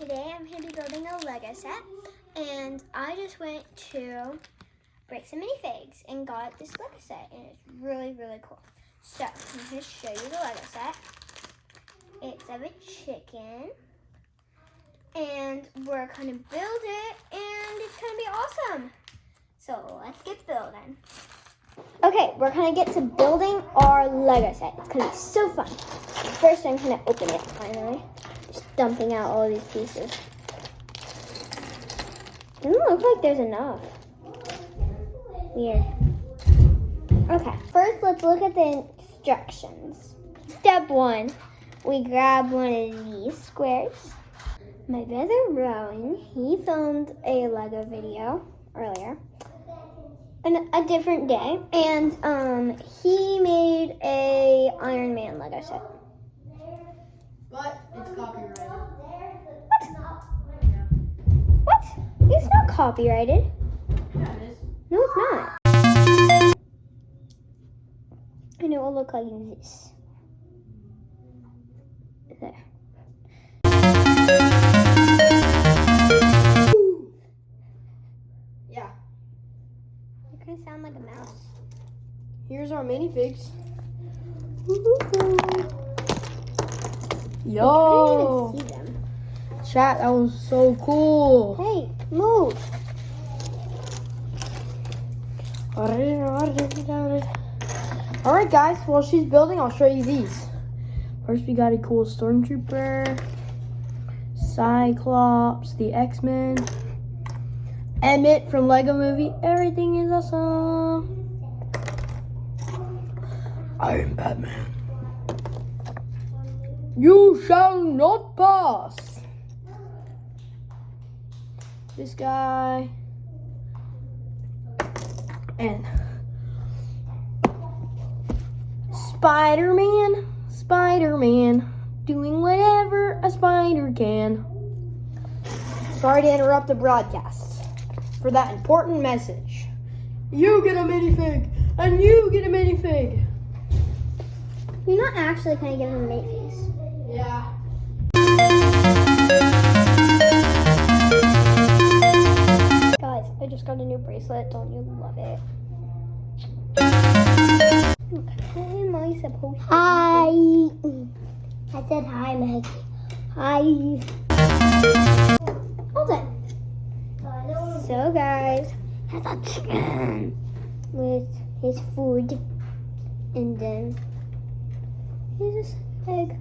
today I'm going to be building a Lego set, and I just went to Bricks and Minifigs and got this Lego set, and it's really, really cool. So I'm going to show you the Lego set. It's of a chicken, and we're going to build it, and it's going to be awesome. So let's get building. Okay, we're going to get to building our Lego set. It's going to be so fun. First, I'm going to open it finally. Just dumping out all these pieces. Doesn't look like there's enough. Weird. Okay, first let's look at the instructions. Step 1, we grab one of these squares. My brother Rowan, he filmed a Lego video earlier on a different day, and he made a Iron Man Lego set. But it's copyrighted. What? What? It's not copyrighted. Yeah, it is. No, it's not. And it will look like this. There. Yeah. You're gonna sound like a mouse. Here's our minifigs. I Yo! couldn't even see them. Chat, that was so cool. Hey, move. Alright guys, while she's building, I'll show you these. First we got a cool Stormtrooper, Cyclops, the X-Men, Emmett from Lego Movie. Everything is awesome. I am Batman. You shall not pass. This guy. And Spider-Man, doing whatever a spider can. Sorry to interrupt the broadcast for that important message. You get a minifig, and you get a minifig. You're not actually gonna give him a mate face. Yeah. Guys, I just got a new bracelet. Don't you love it? How am I supposed to? Hi. I said hi, Maggie. Hi. Hold it. So, guys, has a chicken with his food, and then here's his egg.